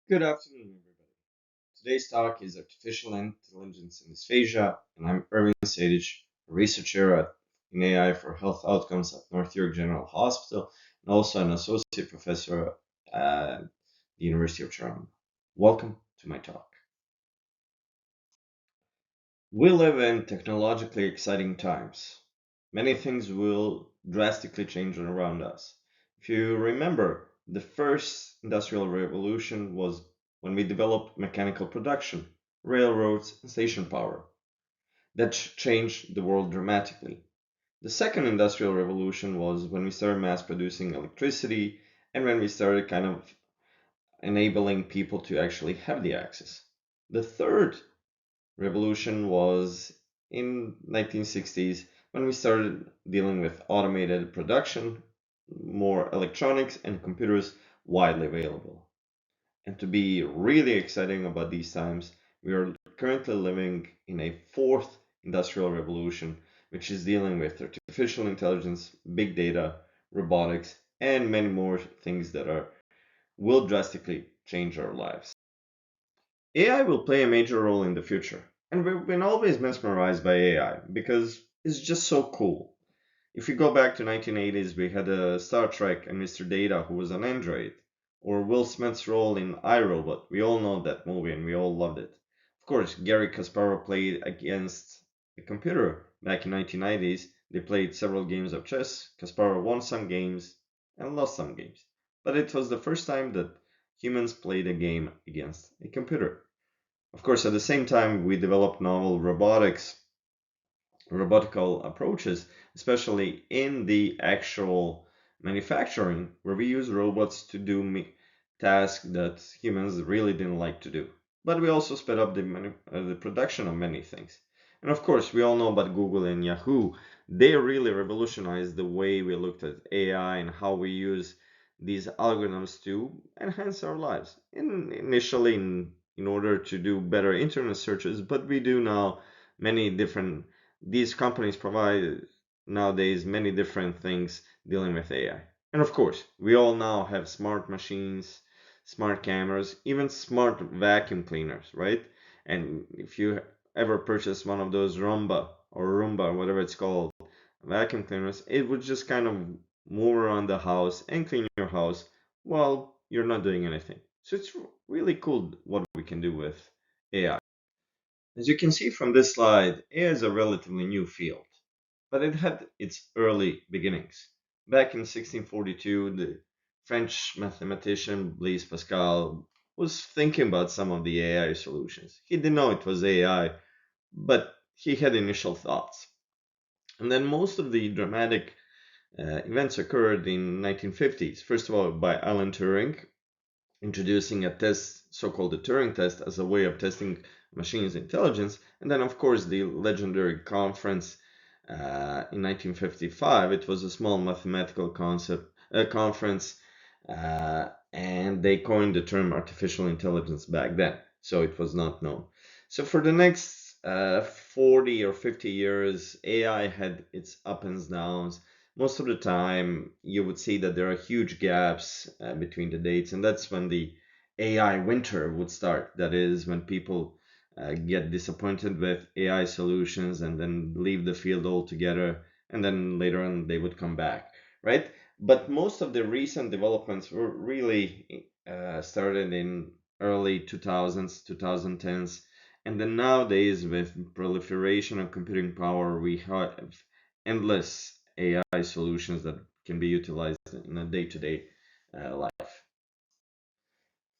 Good afternoon, everybody. Today's talk is Artificial Intelligence in Dysphagia, and I'm Ervin Sejdić, a researcher in AI for health outcomes at North York General Hospital, and also an associate professor at the University of Toronto. Welcome to my talk. We live in technologically exciting times. Many things will drastically change around us. If you remember, the first industrial revolution was when we developed mechanical production, railroads, and station power. That changed the world dramatically. The second industrial revolution was when we started mass producing electricity and when we started kind of enabling people to actually have the access. The third revolution was in 1960s when we started dealing with automated production, more electronics and computers widely available. And to be really exciting about these times, we are currently living in a fourth industrial revolution, which is dealing with artificial intelligence, big data, robotics, and many more things that will drastically change our lives. AI will play a major role in the future, and we've been always mesmerized by AI because it's just so cool. If you go back to 1980s, we had Star Trek and Mr. Data who was an android, or Will Smith's role in iRobot. We all know that movie and we all loved it. Of course, Gary Kasparov played against a computer back in 1990s. They played several games of chess. Kasparov won some games and lost some games. But it was the first time that humans played a game against a computer. Of course, at the same time, we developed novel robotical approaches, especially in the actual manufacturing, where we use robots to do tasks that humans really didn't like to do. But we also sped up the production of many things. And of course, we all know about Google and Yahoo. They really revolutionized the way we looked at AI and how we use these algorithms to enhance our lives. Initially, in order to do better internet searches, but we do now many different these companies provide nowadays many different things dealing with AI. And of course, we all now have smart machines, smart cameras, even smart vacuum cleaners, right? And if you ever purchase one of those Roomba, whatever it's called, vacuum cleaners, it would just kind of move around the house and clean your house while you're not doing anything. So it's really cool what we can do with AI. As you can see from this slide, AI is a relatively new field, but it had its early beginnings. Back in 1642, the French mathematician Blaise Pascal was thinking about some of the AI solutions. He didn't know it was AI, but he had initial thoughts. And then most of the dramatic events occurred in 1950s. First of all, by Alan Turing, introducing a test, so-called the Turing test, as a way of testing machines' intelligence. And then, of course, the legendary conference in 1955. It was a small mathematical conference, and they coined the term artificial intelligence back then. So it was not known. So for the next 40 or 50 years, AI had its ups and downs. Most of the time, you would see that there are huge gaps between the dates, and that's when the AI winter would start. That is when people get disappointed with AI solutions and then leave the field altogether, and then later on they would come back, right? But most of the recent developments were really started in early 2000s, 2010s, and then nowadays with proliferation of computing power, we have endless AI solutions that can be utilized in a day-to-day life.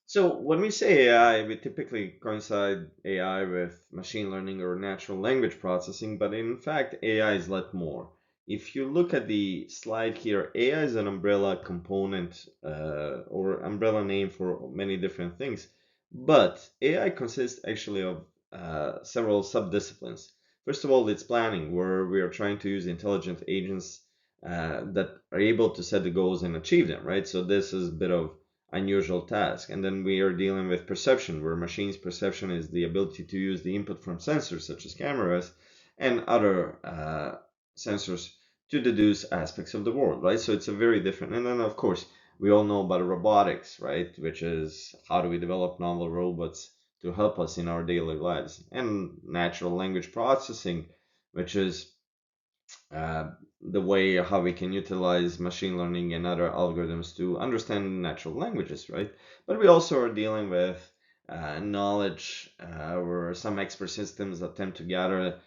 So when we say AI, we typically coincide AI with machine learning or natural language processing, but in fact, AI is a lot more. If you look at the slide here, AI is an umbrella component or umbrella name for many different things, but AI consists actually of several subdisciplines. First of all, it's planning, where we are trying to use intelligent agents that are able to set the goals and achieve them, right? So this is a bit of unusual task. And then we are dealing with perception, where machine's perception is the ability to use the input from sensors such as cameras and other sensors to deduce aspects of the world, right? So it's a very different. And then, of course, We all know about robotics, right? Which is how do we develop novel robots to help us in our daily lives, and natural language processing, which is uh, the way how we can utilize machine learning and other algorithms to understand natural languages, right? But we also are dealing with knowledge, or some expert systems attempt to gather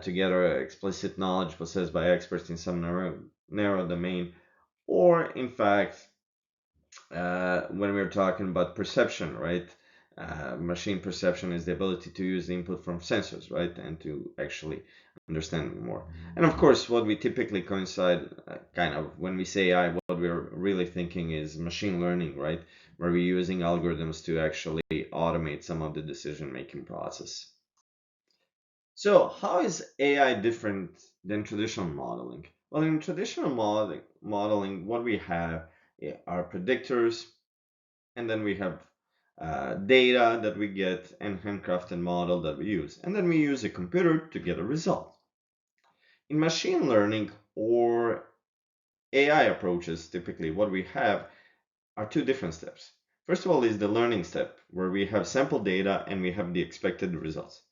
together explicit knowledge possessed by experts in some narrow domain, or in fact, when we're talking about perception, right? Machine perception is the ability to use the input from sensors, right? And to actually understand more. And of course, what we typically coincide kind of when we say AI, what we're really thinking is machine learning, right? Where we're using algorithms to actually automate some of the decision making process. So, how is AI different than traditional modeling? Well, in traditional modeling, what we have are predictors, and then we have data that we get and handcrafted model that we use. And then we use a computer to get a result. In machine learning or AI approaches, typically what we have are two different steps. First of all is the learning step, where we have sample data and we have the expected results.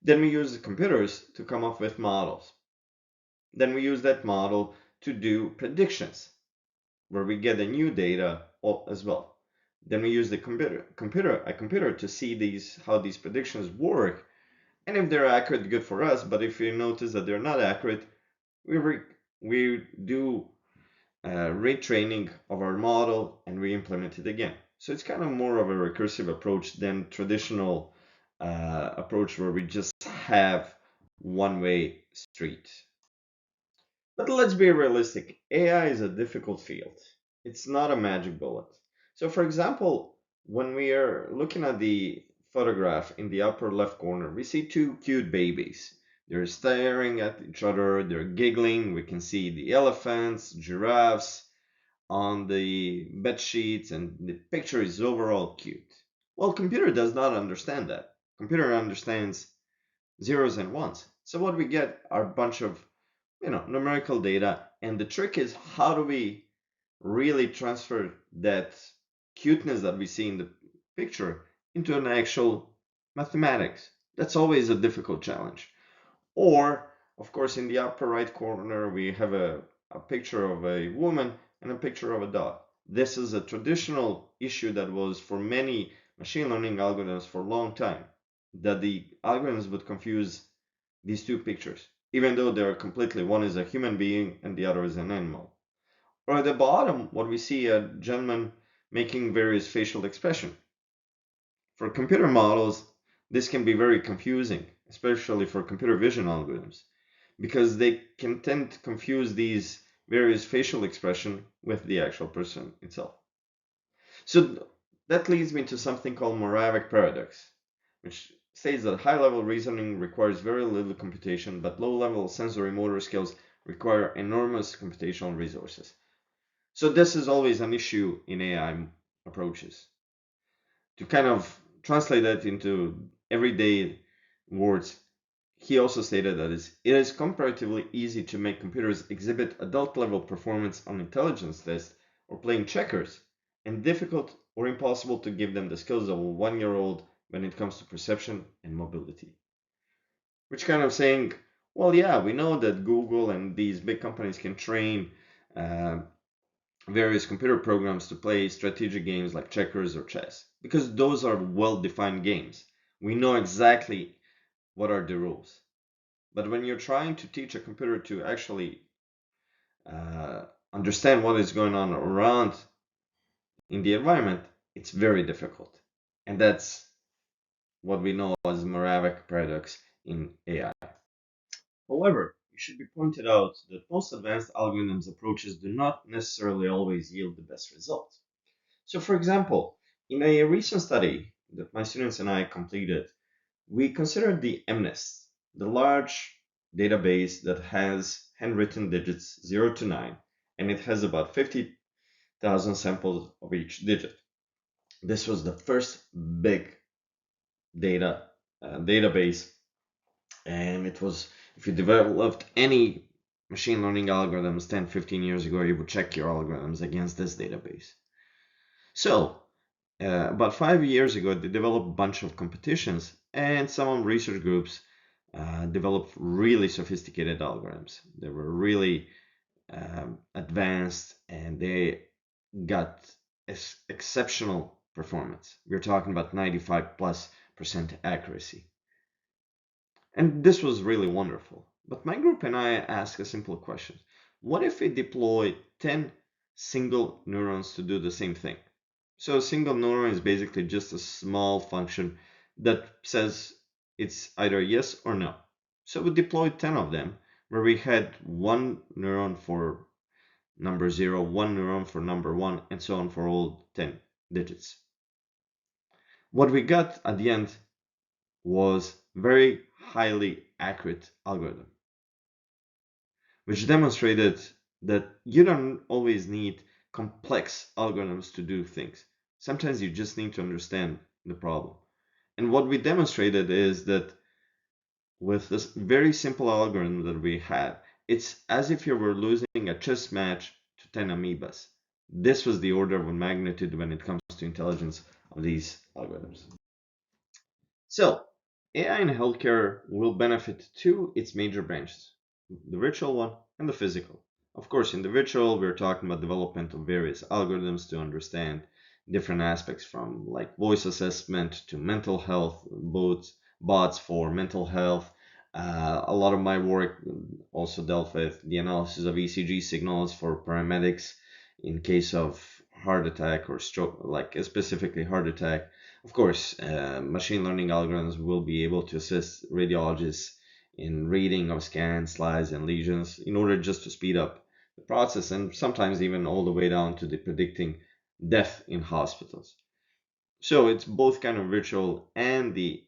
Then we use the computers to come up with models. Then we use that model to do predictions, where we get the new data as well. Then we use the computer to see how these predictions work, and if they're accurate, good for us. But if you notice that they're not accurate, we do retraining of our model and we implement it again. So it's kind of more of a recursive approach than traditional approach where we just have one-way street. But let's be realistic. AI is a difficult field. It's not a magic bullet. So for example, when we are looking at the photograph in the upper left corner, we see two cute babies. They're staring at each other, they're giggling. We can see the elephants, giraffes on the bed sheets, and the picture is overall cute. Well, computer does not understand that. Computer understands zeros and ones. So what we get are a bunch of numerical data, and the trick is how do we really transfer that cuteness that we see in the picture into an actual mathematics. That's always a difficult challenge. Or, of course, in the upper right corner, we have a picture of a woman and a picture of a dog. This is a traditional issue that was for many machine learning algorithms for a long time, that the algorithms would confuse these two pictures, even though they're completely, one is a human being and the other is an animal. Or at the bottom, what we see a gentleman making various facial expression. For computer models, this can be very confusing, especially for computer vision algorithms, because they can tend to confuse these various facial expression with the actual person itself. So that leads me to something called Moravec paradox, which states that high-level reasoning requires very little computation, but low-level sensory motor skills require enormous computational resources. So this is always an issue in AI approaches. To kind of translate that into everyday words, he also stated that it is comparatively easy to make computers exhibit adult-level performance on intelligence tests or playing checkers, and difficult or impossible to give them the skills of a one-year-old when it comes to perception and mobility. Which kind of saying, well, yeah, we know that Google and these big companies can train various computer programs to play strategic games like checkers or chess, because those are well-defined games. We know exactly what are the rules. But when you're trying to teach a computer to actually understand what is going on around in the environment, it's very difficult. And that's what we know as Moravec paradox in AI. However, it should be pointed out that most advanced algorithms approaches do not necessarily always yield the best results. So for example, in a recent study that my students and I completed, we considered the MNIST, the large database that has handwritten digits 0 to 9, and it has about 50,000 samples of each digit. This was the first big database, and it was, if you developed any machine learning algorithms 10, 15 years ago, you would check your algorithms against this database. So, about 5 years ago, they developed a bunch of competitions, and some research groups developed really sophisticated algorithms. They were really advanced, and they got exceptional performance. We're talking about 95+% accuracy. And this was really wonderful. But my group and I asked a simple question. What if we deploy 10 single neurons to do the same thing? So a single neuron is basically just a small function that says it's either yes or no. So we deployed 10 of them, where we had one neuron for number 0, one neuron for number 1, and so on for all 10 digits. What we got at the end was very highly accurate algorithm, which demonstrated that you don't always need complex algorithms to do things. Sometimes you just need to understand the problem. And what we demonstrated is that with this very simple algorithm that we had, it's as if you were losing a chess match to 10 amoebas. This was the order of magnitude when it comes to intelligence of these algorithms. So, AI in healthcare will benefit two its major branches, the virtual one and the physical. Of course, in the virtual, we're talking about development of various algorithms to understand different aspects from like voice assessment to mental health, bots for mental health. A lot of my work also dealt with the analysis of ECG signals for paramedics in case of heart attack or stroke, like specifically heart attack. Of course, machine learning algorithms will be able to assist radiologists in reading of scans, slides, and lesions in order just to speed up the process, and sometimes even all the way down to the predicting death in hospitals. So it's both kind of virtual and the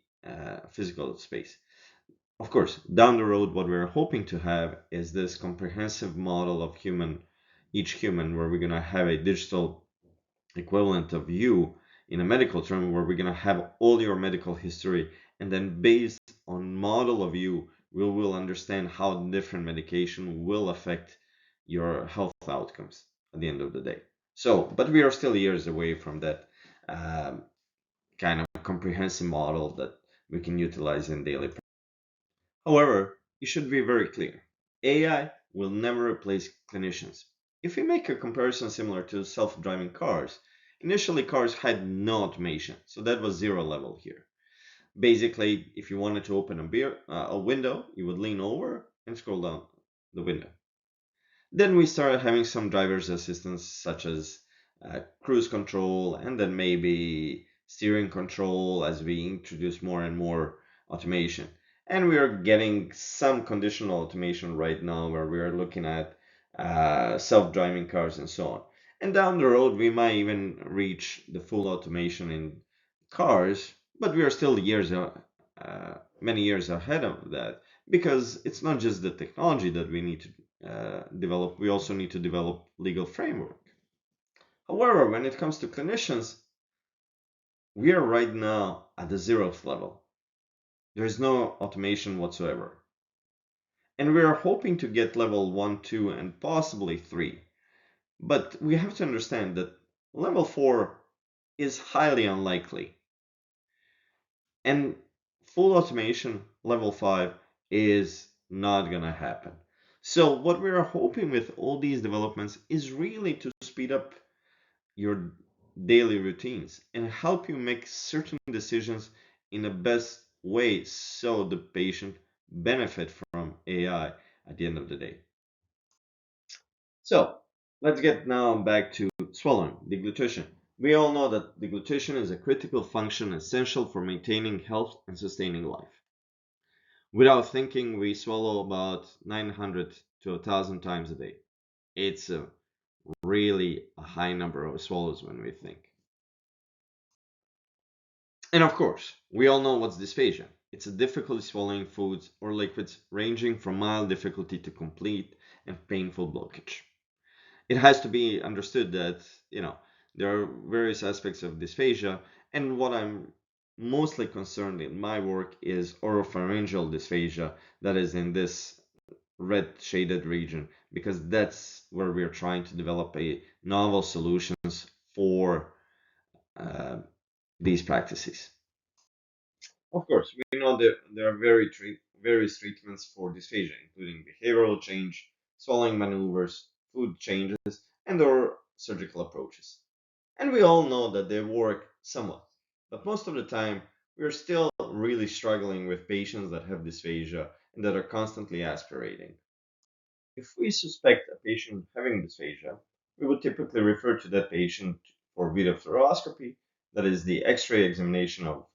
physical space. Of course, down the road, what we're hoping to have is this comprehensive model of each human, where we're going to have a digital equivalent of you in a medical term, where we're going to have all your medical history, and then based on model of you, we will understand how different medication will affect your health outcomes at the end of the day. So, but we are still years away from that kind of comprehensive model that we can utilize in daily practice. However, it should be very clear. AI will never replace clinicians. If we make a comparison similar to self-driving cars, initially cars had no automation, so that was zero level here. Basically, if you wanted to open a window, you would lean over and scroll down the window. Then we started having some driver's assistance, such as cruise control, and then maybe steering control as we introduce more and more automation. And we are getting some conditional automation right now, where we are looking at self-driving cars and so on. And down the road, we might even reach the full automation in cars, but we are still many years ahead of that, because it's not just the technology that we need to develop, we also need to develop legal framework. However, when it comes to clinicians, we are right now at the 0th level. There is no automation whatsoever. And we are hoping to get level 1, 2, and possibly 3. But we have to understand that level 4 is highly unlikely. And full automation, level 5, is not going to happen. So what we are hoping with all these developments is really to speed up your daily routines and help you make certain decisions in the best way, so the patient benefit from AI at the end of the day. So let's get now back to swallowing, deglutition. We all know that deglutition is a critical function essential for maintaining health and sustaining life. Without thinking, we swallow about 900 to 1,000 times a day. It's a really a high number of swallows when we think. And of course, we all know what's dysphagia. It's a difficulty swallowing foods or liquids, ranging from mild difficulty to complete and painful blockage. It has to be understood that, there are various aspects of dysphagia, and what I'm mostly concerned in my work is oropharyngeal dysphagia, that is in this red shaded region, because that's where we're trying to develop a novel solutions for uh, these practices. Of course, we know that there are various treatments for dysphagia, including behavioral change, swallowing maneuvers, food changes, and/or surgical approaches. And we all know that they work somewhat, but most of the time, we're still really struggling with patients that have dysphagia and that are constantly aspirating. If we suspect a patient having dysphagia, we would typically refer to that patient for video fluoroscopy, that is the X-ray examination of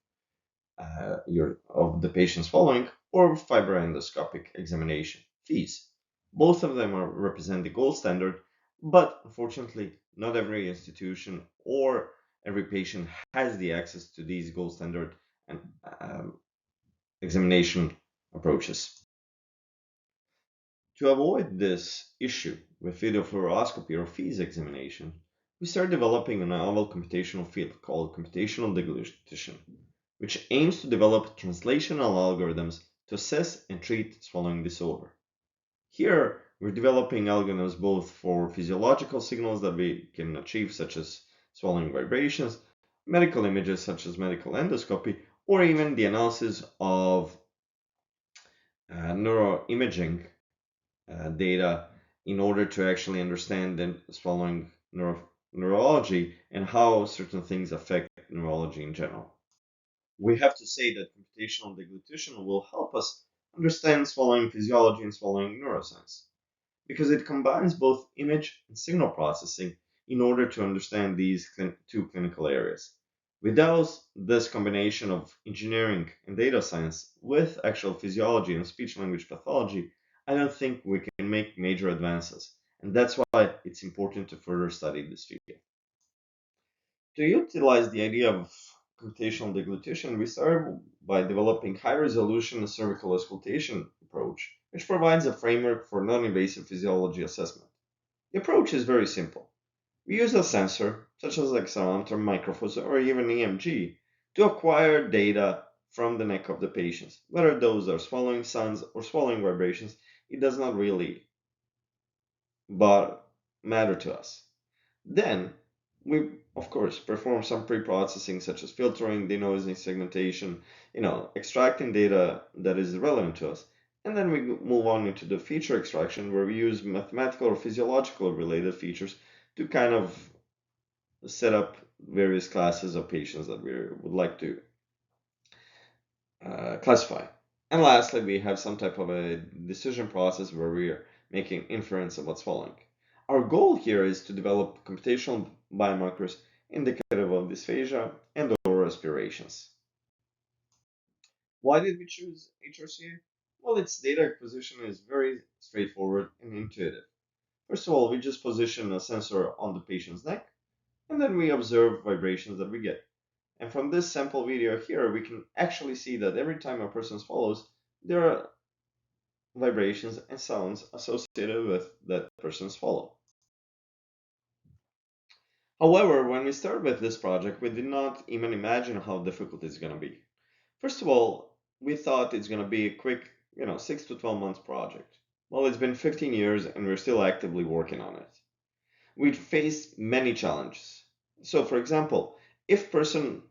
the patient's swallowing, or fibroendoscopic examination, FEES. Both of them represent the gold standard, but unfortunately, not every institution or every patient has the access to these gold standard and examination approaches. To avoid this issue with video fluoroscopy or FEES examination, we started developing a novel computational field called computational deglutition, which aims to develop translational algorithms to assess and treat swallowing disorder. Here, we're developing algorithms both for physiological signals that we can achieve, such as swallowing vibrations, medical images such as medical endoscopy, or even the analysis of neuroimaging data in order to actually understand the swallowing neurology and how certain things affect neurology in general. We have to say that computational deglutition will help us understand swallowing physiology and swallowing neuroscience, because it combines both image and signal processing in order to understand these two clinical areas. Without this combination of engineering and data science with actual physiology and speech language pathology, I don't think we can make major advances, and that's why it's important to further study this field. To utilize the idea of computational deglutition, we started by developing high-resolution cervical auscultation approach, which provides a framework for non-invasive physiology assessment. The approach is very simple. We use a sensor, such as accelerometer, microphones, or even EMG, to acquire data from the neck of the patients. Whether those are swallowing sounds or swallowing vibrations, it does not really but matter to us. Then we, of course, perform some pre-processing such as filtering, denoising, segmentation, extracting data that is relevant to us. And then we move on into the feature extraction where we use mathematical or physiological related features to kind of set up various classes of patients that we would like to classify. And lastly, we have some type of a decision process where we are making inference about swallowing. Our goal here is to develop computational biomarkers indicative of dysphagia and or aspirations. Why did we choose HRCA? Well, its data acquisition is very straightforward and intuitive. First of all, we just position a sensor on the patient's neck, and then we observe vibrations that we get. And from this sample video here, we can actually see that every time a person swallows, there are vibrations and sounds associated with that person's swallow. However, when we started with this project, we did not even imagine how difficult it's going to be. First of all, we thought it's going to be a quick, 6 to 12 months project. Well, it's been 15 years and we're still actively working on it. We've faced many challenges. So, for example, if person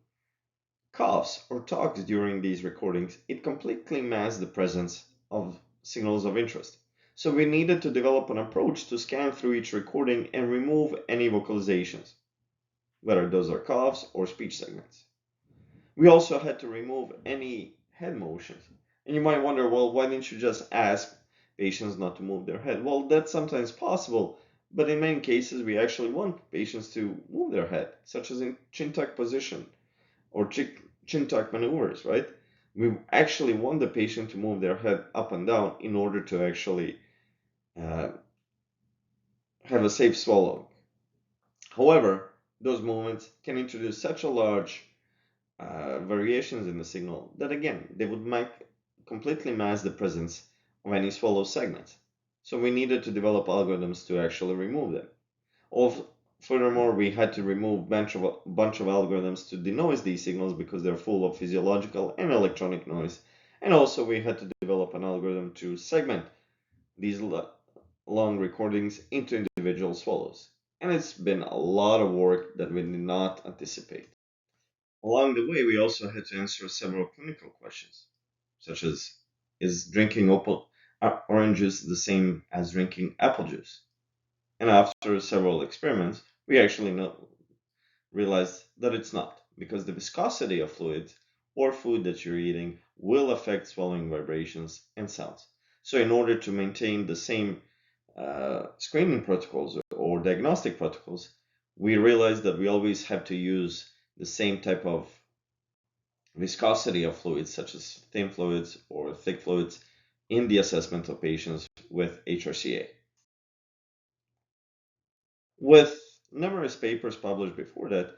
coughs or talks during these recordings, it completely masks the presence of signals of interest. So we needed to develop an approach to scan through each recording and remove any vocalizations, whether those are coughs or speech segments. We also had to remove any head motions. And you might wonder, well, why didn't you just ask patients not to move their head? Well, that's sometimes possible, but in many cases, we actually want patients to move their head, such as in chin tuck position or chin tuck maneuvers, right? We actually want the patient to move their head up and down in order to actually uh, have a safe swallow. However, those movements can introduce such a large variations in the signal that again they would completely mask the presence of any swallow segment. So we needed to develop algorithms to actually remove them. Furthermore, we had to remove a bunch of algorithms to denoise these signals because they're full of physiological and electronic noise. And also we had to develop an algorithm to segment these long recordings into individual swallows. And it's been a lot of work that we did not anticipate. Along the way, we also had to answer several clinical questions, such as, is drinking orange juice the same as drinking apple juice? And after several experiments, we actually realized that it's not, because the viscosity of fluids or food that you're eating will affect swallowing vibrations and sounds. So, in order to maintain the same screening protocols or diagnostic protocols, we realized that we always have to use the same type of viscosity of fluids, such as thin fluids or thick fluids, in the assessment of patients with HRCA. With numerous papers published before that,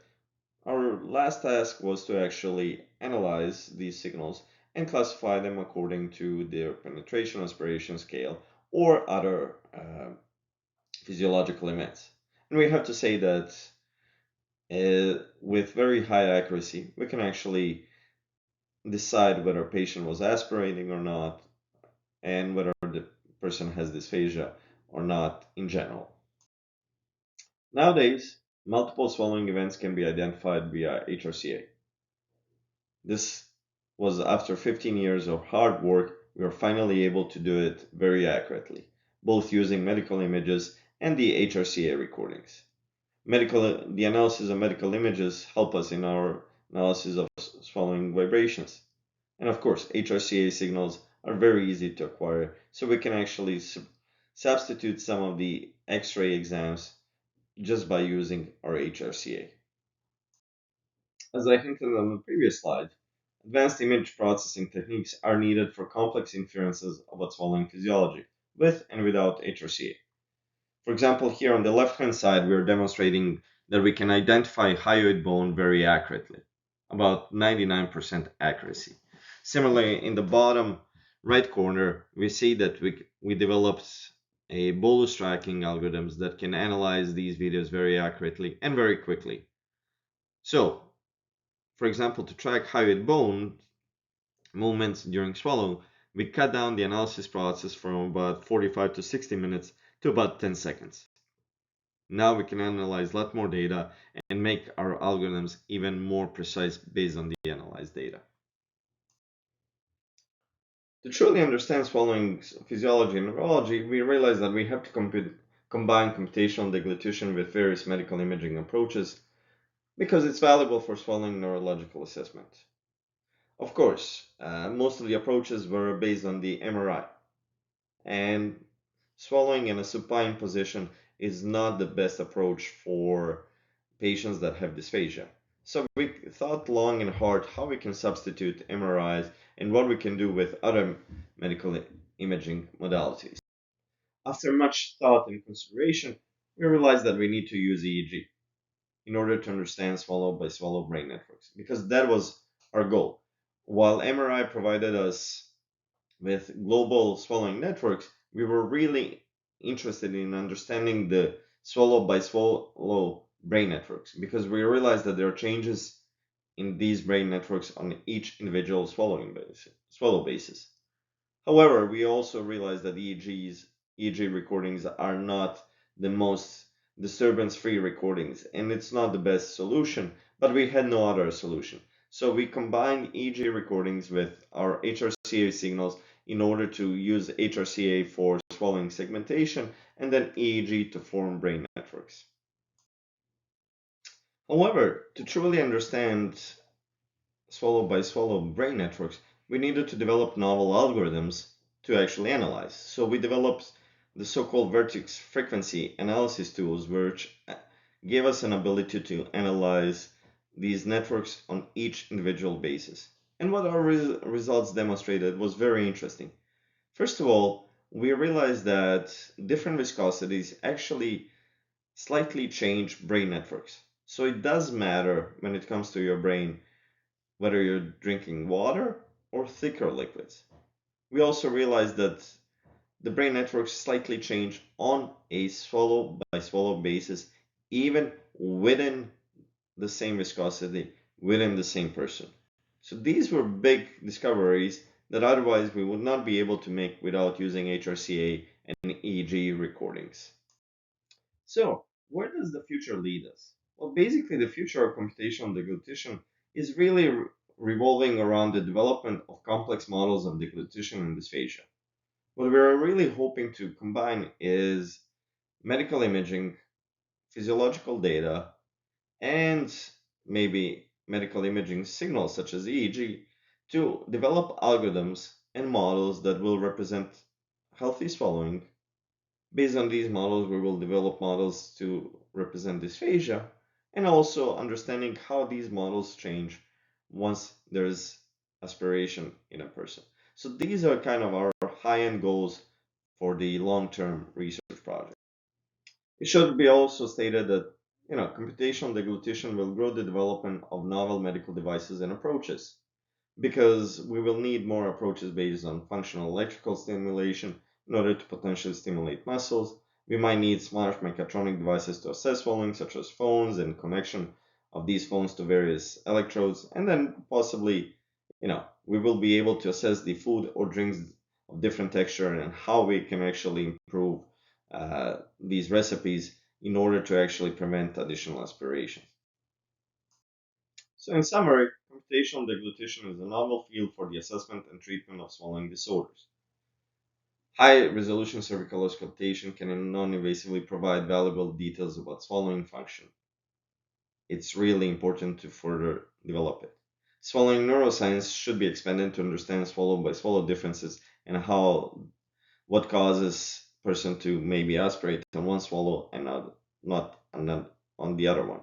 our last task was to actually analyze these signals and classify them according to their penetration aspiration scale or other physiological events. And we have to say that with very high accuracy, we can actually decide whether a patient was aspirating or not and whether the person has dysphagia or not in general. Nowadays, multiple swallowing events can be identified via HRCA. This was after 15 years of hard work, we were finally able to do it very accurately, both using medical images and the HRCA recordings. The analysis of medical images help us in our analysis of swallowing vibrations. And of course, HRCA signals are very easy to acquire, so we can actually substitute some of the X-ray exams just by using our HRCA. As I hinted on the previous slide, advanced image processing techniques are needed for complex inferences about swallowing physiology, with and without HRCA. For example, here on the left-hand side, we're demonstrating that we can identify hyoid bone very accurately, about 99% accuracy. Similarly, in the bottom right corner, we see that we developed a bolus tracking algorithms that can analyze these videos very accurately and very quickly. So, for example, to track hyoid bone movements during swallow, we cut down the analysis process from about 45 to 60 minutes to about 10 seconds. Now we can analyze a lot more data and make our algorithms even more precise based on the analyzed data. To truly understand swallowing physiology and neurology, we realize that we have to combine computational deglutition with various medical imaging approaches because it's valuable for swallowing neurological assessment. Of course, most of the approaches were based on the MRI, and swallowing in a supine position is not the best approach for patients that have dysphagia. So we thought long and hard how we can substitute MRIs and what we can do with other medical imaging modalities. After much thought and consideration, we realized that we need to use EEG in order to understand swallow by swallow brain networks, because that was our goal. While MRI provided us with global swallowing networks, we were really interested in understanding the swallow by swallow brain networks because we realized that there are changes in these brain networks on each individual swallow basis. However, we also realized that EEG recordings are not the most disturbance-free recordings, and it's not the best solution, but we had no other solution. So we combined EEG recordings with our HRCA signals in order to use HRCA for swallowing segmentation and then EEG to form brain networks. However, to truly understand swallow by swallow brain networks, we needed to develop novel algorithms to actually analyze. So we developed the so-called vertex frequency analysis tools, which gave us an ability to analyze these networks on each individual basis. And what our results demonstrated was very interesting. First of all, we realized that different viscosities actually slightly change brain networks. So it does matter when it comes to your brain whether you're drinking water or thicker liquids. We also realized that the brain networks slightly change on a swallow by swallow basis, even within the same viscosity, within the same person. So these were big discoveries that otherwise we would not be able to make without using HRCA and EEG recordings. So, where does the future lead us? Well, basically, the future of computational deglutition is really revolving around the development of complex models of deglutition and dysphagia. What we're really hoping to combine is medical imaging, physiological data, and maybe medical imaging signals such as EEG to develop algorithms and models that will represent healthy swallowing. Based on these models, we will develop models to represent dysphagia and also understanding how these models change once there's aspiration in a person. So these are kind of our high-end goals for the long-term research project. It should be also stated that computational deglutition will grow the development of novel medical devices and approaches because we will need more approaches based on functional electrical stimulation in order to potentially stimulate muscles. We might need smart mechatronic devices to assess swallowing, such as phones and connection of these phones to various electrodes, and then possibly, we will be able to assess the food or drinks of different texture and how we can actually improve these recipes in order to actually prevent additional aspirations. So, in summary, computational deglutition is a novel field for the assessment and treatment of swallowing disorders. High resolution cervical auscultation can non invasively provide valuable details about swallowing function. It's really important to further develop it. Swallowing neuroscience should be expanded to understand swallow by swallow differences and what causes person to maybe aspirate on one swallow and not on the other one.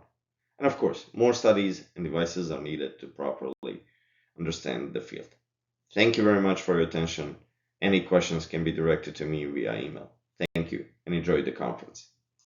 And of course, more studies and devices are needed to properly understand the field. Thank you very much for your attention. Any questions can be directed to me via email. Thank you and enjoy the conference.